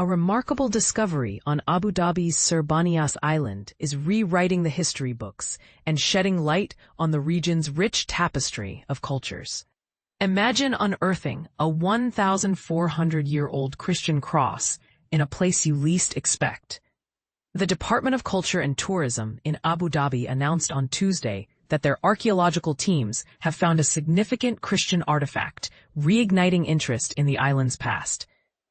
A remarkable discovery on Abu Dhabi's Sir Bani Yas Island is rewriting the history books and shedding light on the region's rich tapestry of cultures. Imagine unearthing a 1,400-year-old Christian cross in a place you least expect. The Department of Culture and Tourism in Abu Dhabi announced on Tuesday that their archaeological teams have found a significant Christian artifact, reigniting interest in the island's past.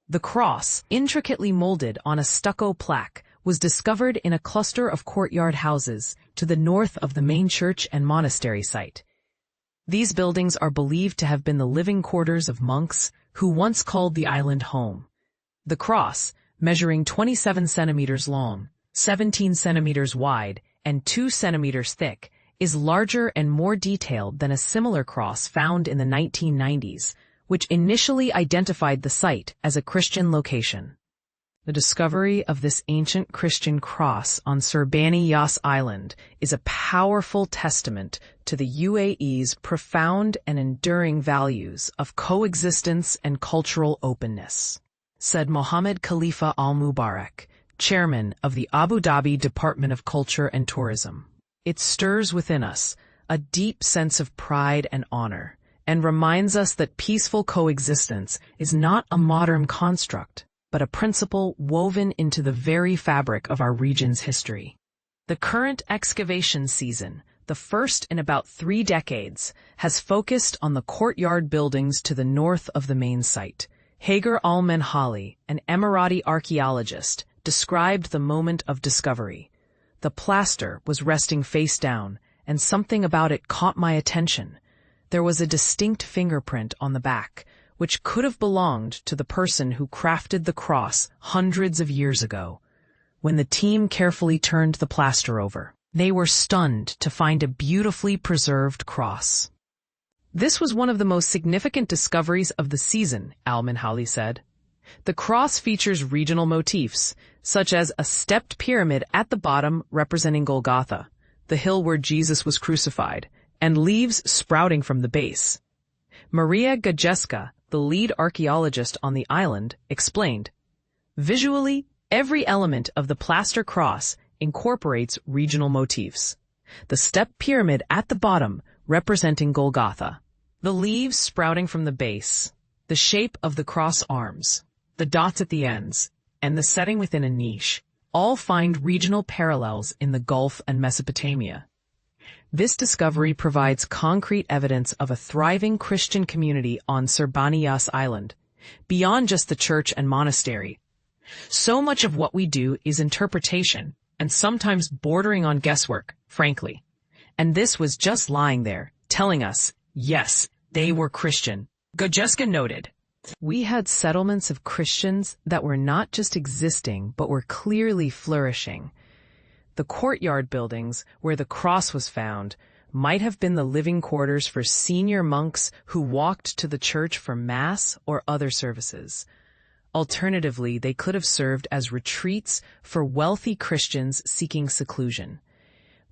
The cross, intricately molded on a stucco plaque, was discovered in a cluster of courtyard houses to the north of the main church and monastery site. These buildings are believed to have been the living quarters of monks who once called the island home. The cross, measuring 27 centimeters long, 17 centimeters wide, and 2 centimeters thick, is larger and more detailed than a similar cross found in the 1990s, which initially identified the site as a Christian location. The discovery of this ancient Christian cross on Sir Bani Yas Island is a powerful testament to the UAE's profound and enduring values of coexistence and cultural openness, said Mohammed Khalifa Al Mubarak, chairman of the Abu Dhabi Department of Culture and Tourism. It stirs within us a deep sense of pride and honor, and reminds us that peaceful coexistence is not a modern construct, but a principle woven into the very fabric of our region's history. The current excavation season, the first in about 3 decades, has focused on the courtyard buildings to the north of the main site. Hagar al-Menhali, an Emirati archaeologist, described the moment of discovery. The plaster was resting face down, and something about it caught my attention. There was a distinct fingerprint on the back, which could have belonged to the person who crafted the cross hundreds of years ago. When the team carefully turned the plaster over, they were stunned to find a beautifully preserved cross. This was one of the most significant discoveries of the season, Al-Menhali said. The cross features regional motifs, such as a stepped pyramid at the bottom representing Golgotha, the hill where Jesus was crucified, and leaves sprouting from the base. Maria Gajeska, the lead archaeologist on the island, explained, "Visually, every element of the plaster cross incorporates regional motifs. The stepped pyramid at the bottom representing Golgotha, the leaves sprouting from the base, the shape of the cross arms, the dots at the ends, and the setting within a niche, all find regional parallels in the Gulf and Mesopotamia. This discovery provides concrete evidence of a thriving Christian community on Sir Bani Yas Island, beyond just the church and monastery. So much of what we do is interpretation, and sometimes bordering on guesswork, frankly. And this was just lying there, telling us, yes, they were Christian," Gajeska noted. "We had settlements of Christians that were not just existing, but were clearly flourishing. The courtyard buildings, where the cross was found, might have been the living quarters for senior monks who walked to the church for Mass or other services. Alternatively, they could have served as retreats for wealthy Christians seeking seclusion.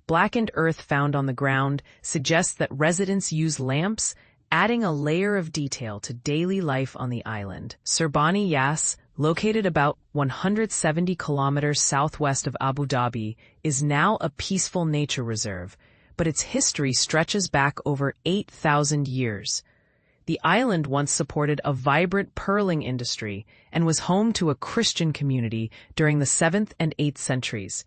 Blackened earth found on the ground suggests that residents use lamps, adding a layer of detail to daily life on the island. Sir Bani Yas, located about 170 kilometers southwest of Abu Dhabi, is now a peaceful nature reserve, but its history stretches back over 8,000 years. The island once supported a vibrant pearling industry and was home to a Christian community during the 7th and 8th centuries.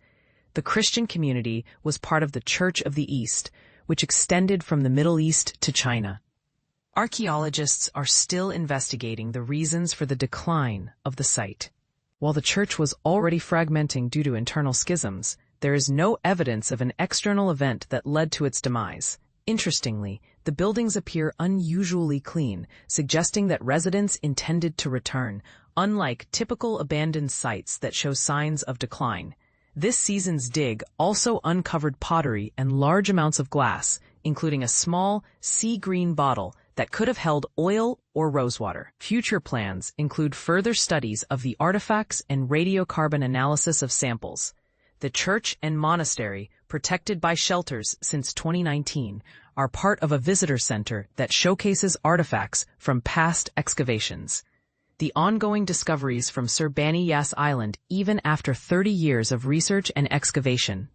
The Christian community was part of the Church of the East, which extended from the Middle East to China. Archaeologists are still investigating the reasons for the decline of the site. While the church was already fragmenting due to internal schisms, there is no evidence of an external event that led to its demise. Interestingly, the buildings appear unusually clean, suggesting that residents intended to return, unlike typical abandoned sites that show signs of decline. This season's dig also uncovered pottery and large amounts of glass, including a small, sea green bottle that could have held oil or rosewater. Future plans include further studies of the artifacts and radiocarbon analysis of samples. The church and monastery, protected by shelters since 2019, are part of a visitor center that showcases artifacts from past excavations. The ongoing discoveries from Sir Bani Yas Island, even after 30 years of research and excavation,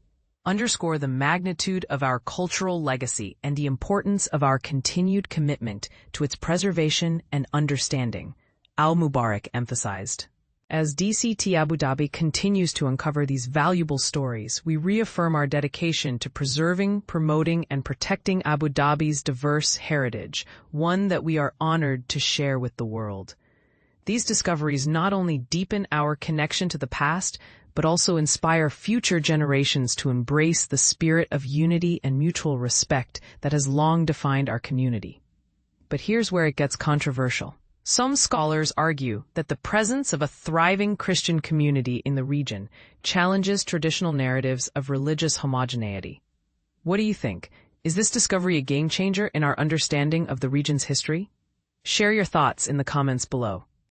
underscore the magnitude of our cultural legacy and the importance of our continued commitment to its preservation and understanding, Al Mubarak emphasized. As DCT Abu Dhabi continues to uncover these valuable stories, we reaffirm our dedication to preserving, promoting, and protecting Abu Dhabi's diverse heritage, one that we are honored to share with the world. These discoveries not only deepen our connection to the past, but also inspire future generations to embrace the spirit of unity and mutual respect that has long defined our community. But here's where it gets controversial. Some scholars argue that the presence of a thriving Christian community in the region challenges traditional narratives of religious homogeneity. What do you think? Is this discovery a game changer in our understanding of the region's history? Share your thoughts in the comments below.